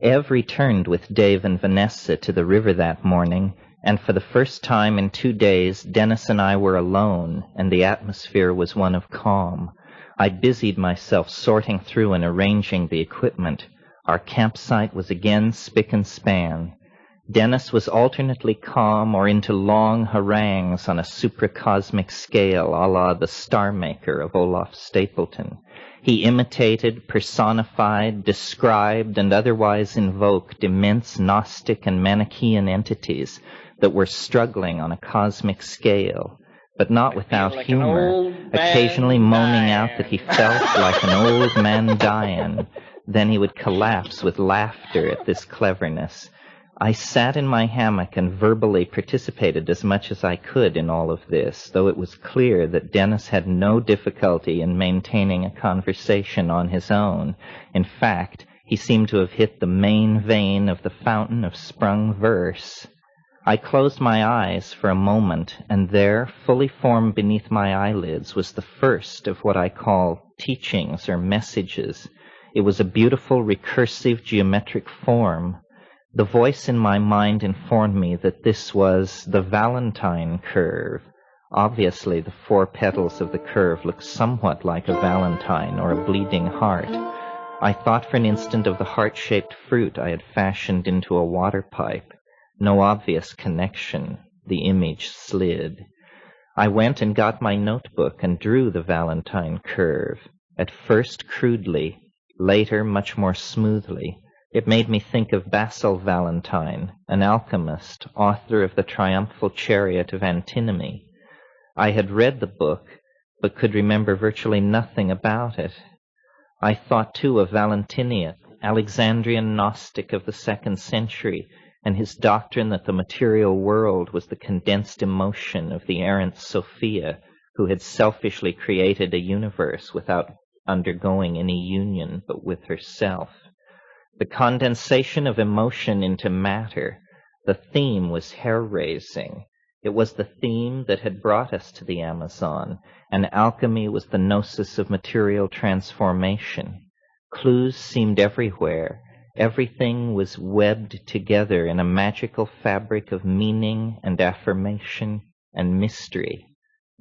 Ev returned with Dave and Vanessa to the river that morning, and for the first time in 2 days, Dennis and I were alone, and the atmosphere was one of calm. I busied myself sorting through and arranging the equipment. Our campsite was again spick and span. Dennis was alternately calm or into long harangues on a supracosmic scale a la the Star Maker of Olaf Stapleton. He imitated, personified, described, and otherwise invoked immense Gnostic and Manichaean entities that were struggling on a cosmic scale, but not without humor, occasionally moaning out that he felt like an old man dying. Then he would collapse with laughter at this cleverness. I sat in my hammock and verbally participated as much as I could in all of this, though it was clear that Dennis had no difficulty in maintaining a conversation on his own. In fact, he seemed to have hit the main vein of the fountain of sprung verse. I closed my eyes for a moment, and there, fully formed beneath my eyelids, was the first of what I call teachings or messages. It was a beautiful, recursive, geometric form. The voice in my mind informed me that this was the Valentine curve. Obviously, the 4 petals of the curve looked somewhat like a valentine or a bleeding heart. I thought for an instant of the heart-shaped fruit I had fashioned into a water pipe. No obvious connection. The image slid. I went and got my notebook and drew the Valentine curve, at first crudely, later much more smoothly. It made me think of Basil Valentine, an alchemist, author of the Triumphal Chariot of Antinomy. I had read the book, but could remember virtually nothing about it. I thought, too, of Valentinian, Alexandrian Gnostic of the 2nd century, and his doctrine that the material world was the condensed emotion of the errant Sophia, who had selfishly created a universe without undergoing any union but with herself. The condensation of emotion into matter, the theme was hair-raising. It was the theme that had brought us to the Amazon, and alchemy was the gnosis of material transformation. Clues seemed everywhere. Everything was webbed together in a magical fabric of meaning and affirmation and mystery.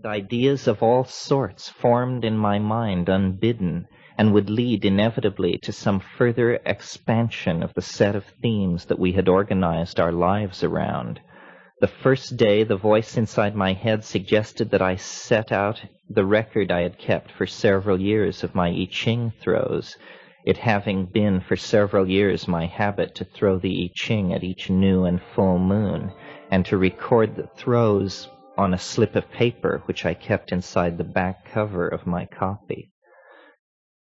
Ideas of all sorts formed in my mind unbidden, and would lead inevitably to some further expansion of the set of themes that we had organized our lives around. The first day, the voice inside my head suggested that I set out the record I had kept for several years of my I Ching throws, it having been for several years my habit to throw the I Ching at each new and full moon, and to record the throws on a slip of paper which I kept inside the back cover of my copy.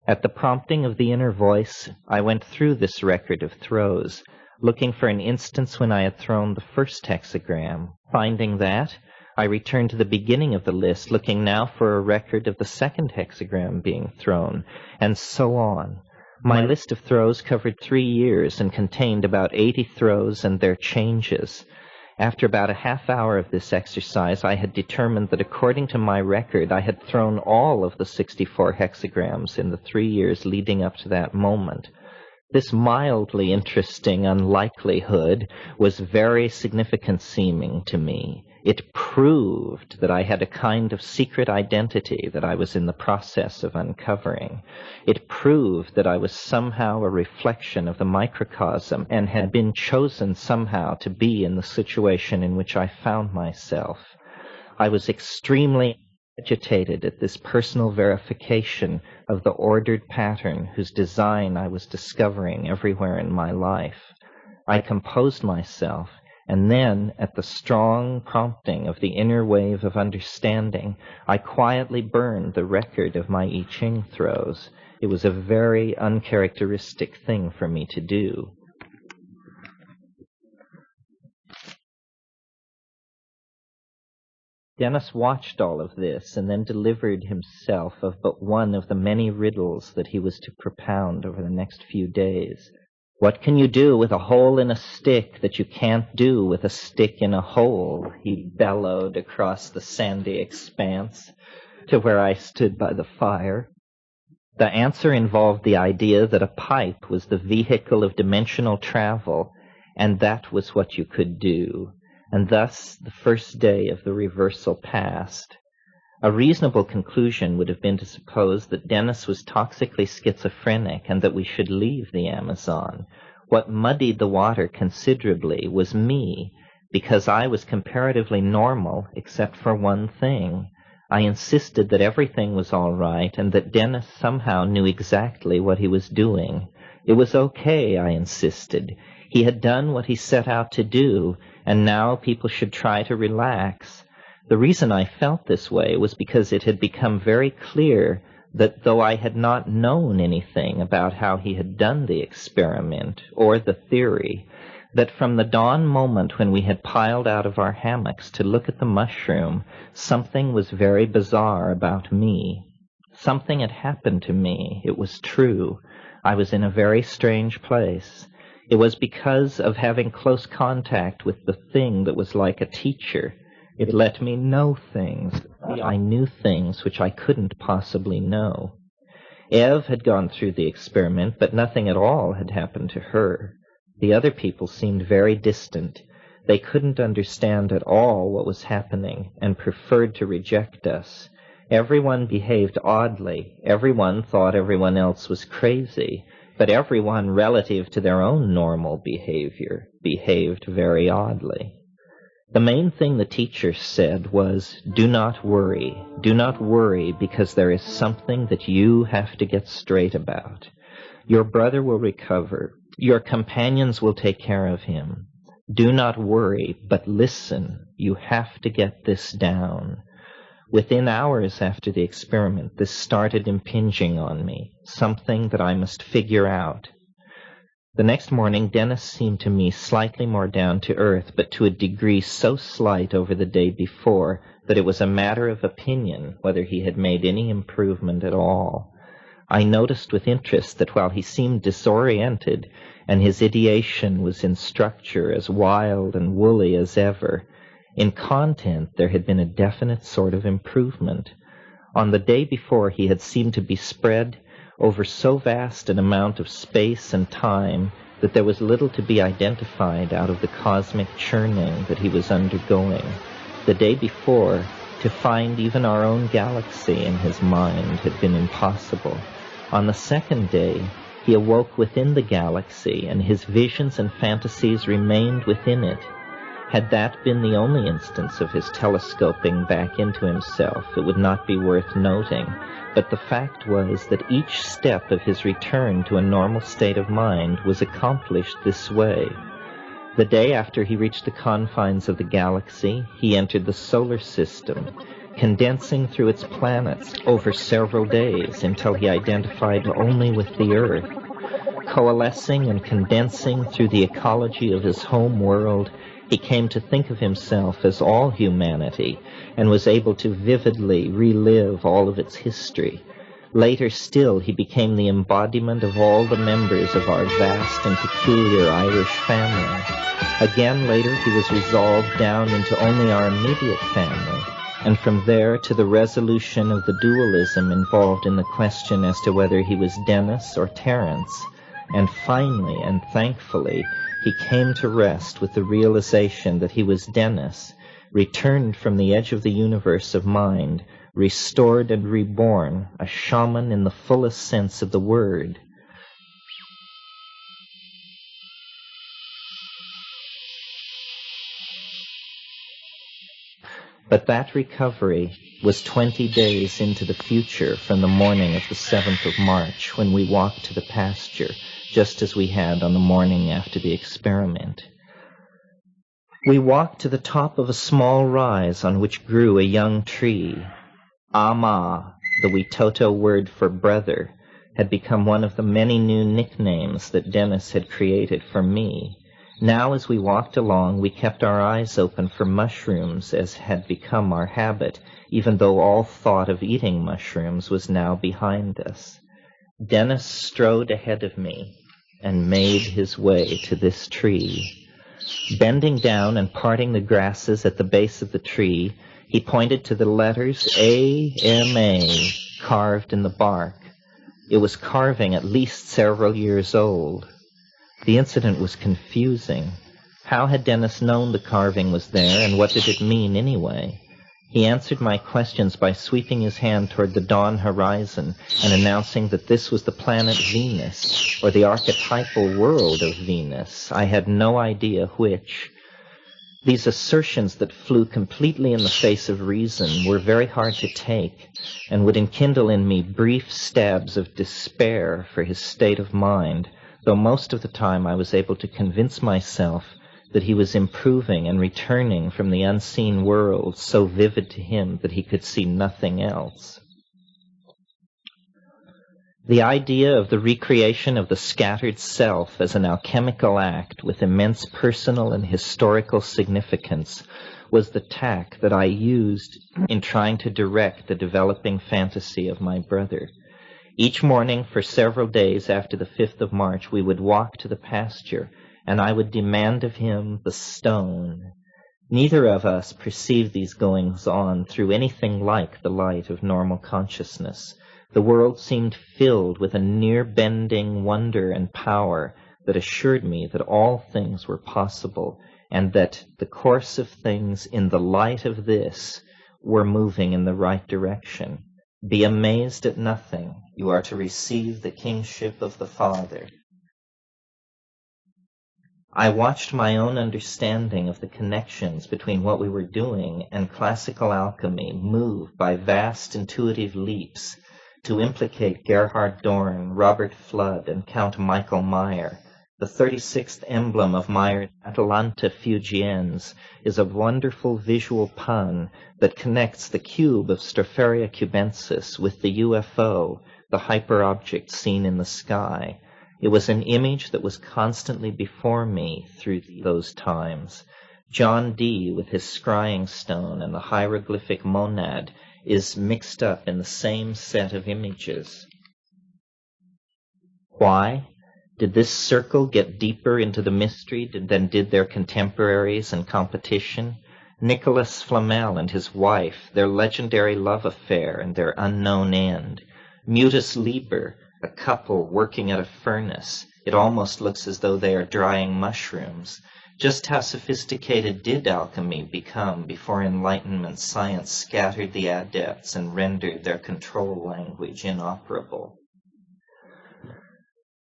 At the prompting of the inner voice, I went through this record of throws, looking for an instance when I had thrown the first hexagram. Finding that, I returned to the beginning of the list, looking now for a record of the second hexagram being thrown, and so on. My list of throws covered 3 years and contained about 80 throws and their changes. After about a half hour of this exercise, I had determined that according to my record, I had thrown all of the 64 hexagrams in the 3 years leading up to that moment. This mildly interesting unlikelihood was very significant seeming to me. It proved that I had a kind of secret identity that I was in the process of uncovering. It proved that I was somehow a reflection of the microcosm and had been chosen somehow to be in the situation in which I found myself. I was extremely agitated at this personal verification of the ordered pattern whose design I was discovering everywhere in my life. I composed myself, and then, at the strong prompting of the inner wave of understanding, I quietly burned the record of my I Ching throws. It was a very uncharacteristic thing for me to do. Dennis watched all of this and then delivered himself of but one of the many riddles that he was to propound over the next few days. What can you do with a hole in a stick that you can't do with a stick in a hole? He bellowed across the sandy expanse to where I stood by the fire. The answer involved the idea that a pipe was the vehicle of dimensional travel, and that was what you could do. And thus the first day of the reversal passed. A reasonable conclusion would have been to suppose that Dennis was toxically schizophrenic and that we should leave the Amazon. What muddied the water considerably was me, because I was comparatively normal except for one thing. I insisted that everything was all right and that Dennis somehow knew exactly what he was doing. It was okay, I insisted. He had done what he set out to do, and now people should try to relax. The reason I felt this way was because it had become very clear that though I had not known anything about how he had done the experiment or the theory, that from the dawn moment when we had piled out of our hammocks to look at the mushroom, something was very bizarre about me. Something had happened to me. It was true. I was in a very strange place. It was because of having close contact with the thing that was like a teacher. It let me know things. I knew things which I couldn't possibly know. Eve had gone through the experiment, but nothing at all had happened to her. The other people seemed very distant. They couldn't understand at all what was happening and preferred to reject us. Everyone behaved oddly. Everyone thought everyone else was crazy. But everyone, relative to their own normal behavior, behaved very oddly. The main thing the teacher said was, "Do not worry. Do not worry, because there is something that you have to get straight about. Your brother will recover. Your companions will take care of him. Do not worry, but listen. You have to get this down." Within hours after the experiment, this started impinging on me, something that I must figure out. The next morning, Dennis seemed to me slightly more down to earth, but to a degree so slight over the day before that it was a matter of opinion whether he had made any improvement at all. I noticed with interest that while he seemed disoriented, and his ideation was in structure as wild and woolly as ever, in content there had been a definite sort of improvement. On the day before he had seemed to be spread over so vast an amount of space and time that there was little to be identified out of the cosmic churning that he was undergoing. The day before, to find even our own galaxy in his mind had been impossible. On the second day, he awoke within the galaxy, and his visions and fantasies remained within it. Had that been the only instance of his telescoping back into himself, it would not be worth noting, but the fact was that each step of his return to a normal state of mind was accomplished this way. The day after he reached the confines of the galaxy, he entered the solar system, condensing through its planets over several days until he identified only with the Earth. Coalescing and condensing through the ecology of his home world, he came to think of himself as all humanity and was able to vividly relive all of its history. Later still, he became the embodiment of all the members of our vast and peculiar Irish family. Again, later, he was resolved down into only our immediate family, and from there to the resolution of the dualism involved in the question as to whether he was Dennis or Terence. And finally, and thankfully, he came to rest with the realization that he was Dennis, returned from the edge of the universe of mind, restored and reborn, a shaman in the fullest sense of the word. But that recovery was 20 days into the future from the morning of the 7th of March, when we walked to the pasture, just as we had on the morning after the experiment. We walked to the top of a small rise on which grew a young tree. Ama, the Witoto word for brother, had become one of the many new nicknames that Dennis had created for me. Now, as we walked along, we kept our eyes open for mushrooms, as had become our habit, even though all thought of eating mushrooms was now behind us. Dennis strode ahead of me and made his way to this tree. Bending down and parting the grasses at the base of the tree, he pointed to the letters A-M-A carved in the bark. It was carving at least several years old. The incident was confusing. How had Dennis known the carving was there, and what did it mean anyway? He answered my questions by sweeping his hand toward the dawn horizon and announcing that this was the planet Venus, or the archetypal world of Venus. I had no idea which. These assertions that flew completely in the face of reason were very hard to take, and would enkindle in me brief stabs of despair for his state of mind, though most of the time I was able to convince myself that he was improving and returning from the unseen world so vivid to him that he could see nothing else. The idea of the recreation of the scattered self as an alchemical act with immense personal and historical significance was the tack that I used in trying to direct the developing fantasy of my brother. Each morning for several days after the 5th of March, we would walk to the pasture, and I would demand of him the stone. Neither of us perceived these goings-on through anything like the light of normal consciousness. The world seemed filled with a near-bending wonder and power that assured me that all things were possible, and that the course of things in the light of this were moving in the right direction. Be amazed at nothing. You are to receive the kingship of the Father. I watched my own understanding of the connections between what we were doing and classical alchemy move by vast intuitive leaps to implicate Gerhard Dorn, Robert Flood, and Count Michael Meyer. The 36th emblem of Meyer's Atalanta Fugiens is a wonderful visual pun that connects the cube of Stropharia cubensis with the UFO, the hyperobject seen in the sky. It was an image that was constantly before me through those times. John Dee, with his scrying stone and the hieroglyphic monad, is mixed up in the same set of images. Why? Did this circle get deeper into the mystery than did their contemporaries and competition? Nicholas Flamel and his wife, their legendary love affair and their unknown end. Mutus Liber, a couple working at a furnace. It almost looks as though they are drying mushrooms. Just how sophisticated did alchemy become before Enlightenment science scattered the adepts and rendered their control language inoperable?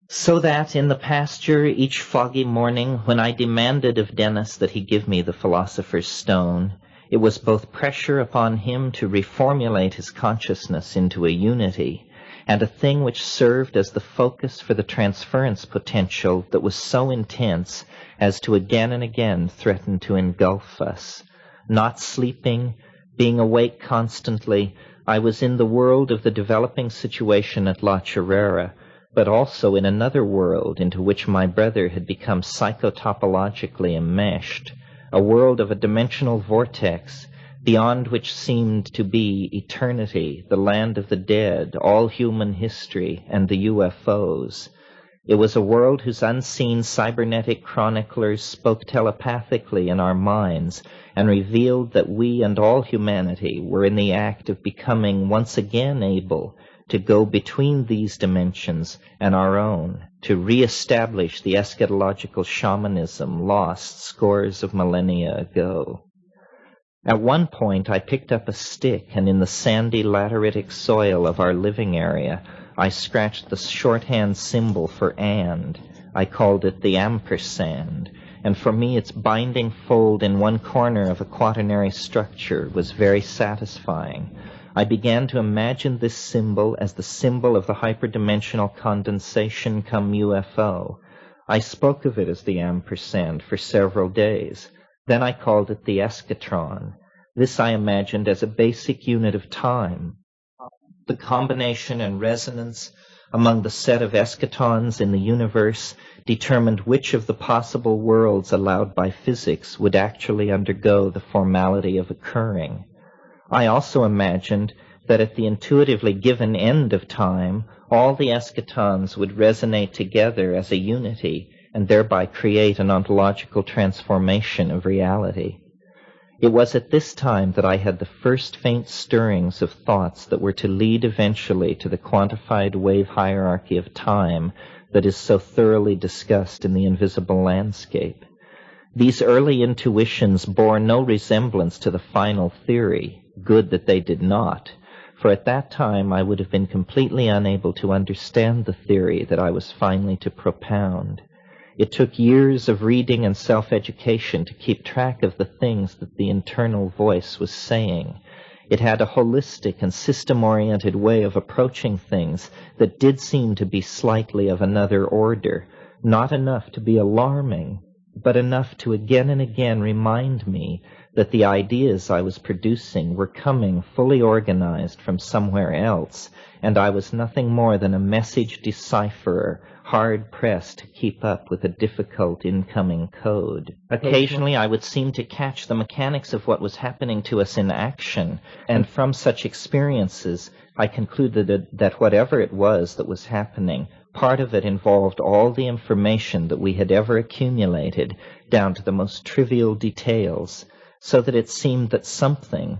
So that in the pasture each foggy morning, when I demanded of Dennis that he give me the philosopher's stone, it was both pressure upon him to reformulate his consciousness into a unity, and a thing which served as the focus for the transference potential that was so intense as to again and again threaten to engulf us. Not sleeping, being awake constantly, I was in the world of the developing situation at La Chorrera, but also in another world into which my brother had become psychotopologically enmeshed, a world of a dimensional vortex beyond which seemed to be eternity, the land of the dead, all human history, and the UFOs. It was a world whose unseen cybernetic chroniclers spoke telepathically in our minds and revealed that we and all humanity were in the act of becoming once again able to go between these dimensions and our own, to re-establish the eschatological shamanism lost scores of millennia ago. At one point I picked up a stick, and in the sandy lateritic soil of our living area I scratched the shorthand symbol for and. I called it the ampersand, and for me its binding fold in one corner of a quaternary structure was very satisfying. I began to imagine this symbol as the symbol of the hyperdimensional condensation come UFO. I spoke of it as the ampersand for several days. Then I called it the eschatron. This I imagined as a basic unit of time. The combination and resonance among the set of eschatons in the universe determined which of the possible worlds allowed by physics would actually undergo the formality of occurring. I also imagined that at the intuitively given end of time, all the eschatons would resonate together as a unity and thereby create an ontological transformation of reality. It was at this time that I had the first faint stirrings of thoughts that were to lead eventually to the quantified wave hierarchy of time that is so thoroughly discussed in the invisible landscape. These early intuitions bore no resemblance to the final theory, good that they did not, for at that time I would have been completely unable to understand the theory that I was finally to propound. It took years of reading and self-education to keep track of the things that the internal voice was saying. It had a holistic and system-oriented way of approaching things that did seem to be slightly of another order, not enough to be alarming, but enough to again and again remind me that the ideas I was producing were coming fully organized from somewhere else, and I was nothing more than a message decipherer, hard-pressed to keep up with a difficult incoming code. Occasionally I would seem to catch the mechanics of what was happening to us in action, and from such experiences I concluded that whatever it was that was happening, part of it involved all the information that we had ever accumulated, down to the most trivial details, so that it seemed that something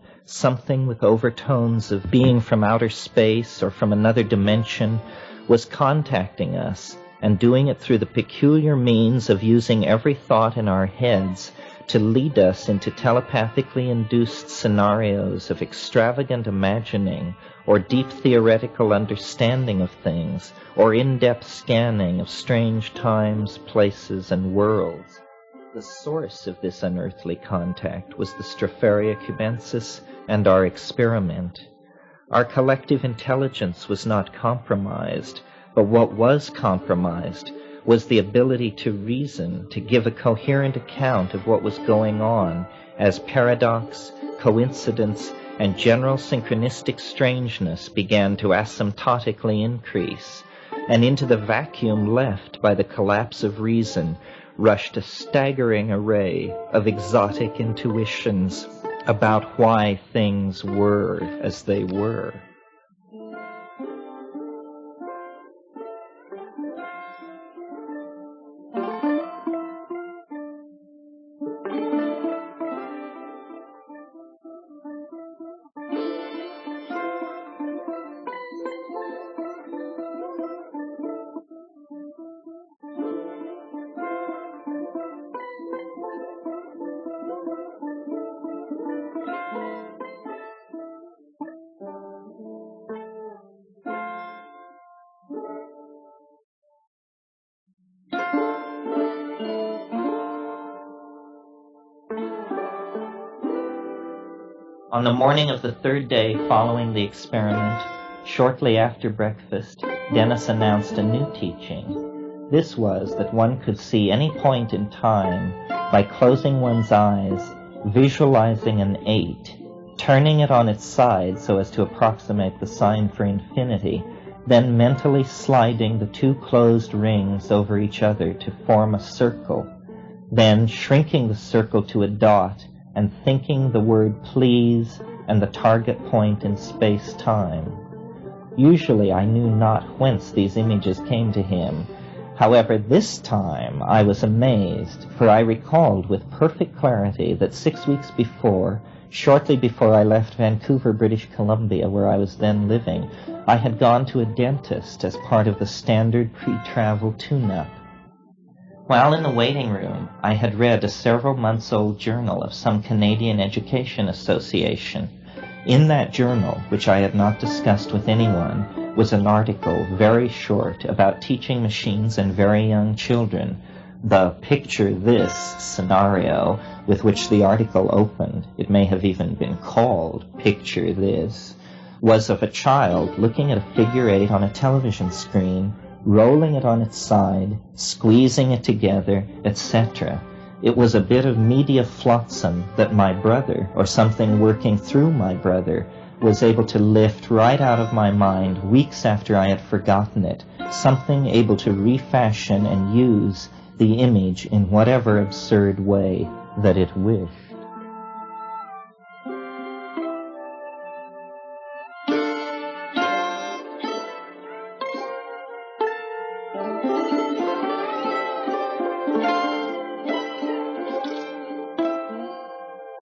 with overtones of being from outer space or from another dimension, was contacting us and doing it through the peculiar means of using every thought in our heads to lead us into telepathically induced scenarios of extravagant imagining or deep theoretical understanding of things or in-depth scanning of strange times, places, and worlds. The source of this unearthly contact was the Stropharia cubensis and our experiment. Our collective intelligence was not compromised, but what was compromised was the ability to reason, to give a coherent account of what was going on as paradox, coincidence, and general synchronistic strangeness began to asymptotically increase, and into the vacuum left by the collapse of reason rushed a staggering array of exotic intuitions about why things were as they were. On the morning of the third day following the experiment, shortly after breakfast, Dennis announced a new teaching. This was that one could see any point in time by closing one's eyes, visualizing an 8, turning it on its side so as to approximate the sign for infinity, then mentally sliding the two closed rings over each other to form a circle, then shrinking the circle to a dot and thinking the word please and the target point in space-time. Usually I knew not whence these images came to him. However, this time I was amazed, for I recalled with perfect clarity that 6 weeks before, shortly before I left Vancouver, British Columbia, where I was then living, I had gone to a dentist as part of the standard pre-travel tune-up. While in the waiting room, I had read a several-months-old journal of some Canadian Education Association. In that journal, which I had not discussed with anyone, was an article, very short, about teaching machines and very young children. The picture this scenario with which the article opened, it may have even been called Picture This, was of a child looking at a figure 8 on a television screen, rolling it on its side, squeezing it together, etc. It was a bit of media flotsam that my brother, or something working through my brother, was able to lift right out of my mind weeks after I had forgotten it, something able to refashion and use the image in whatever absurd way that it wished.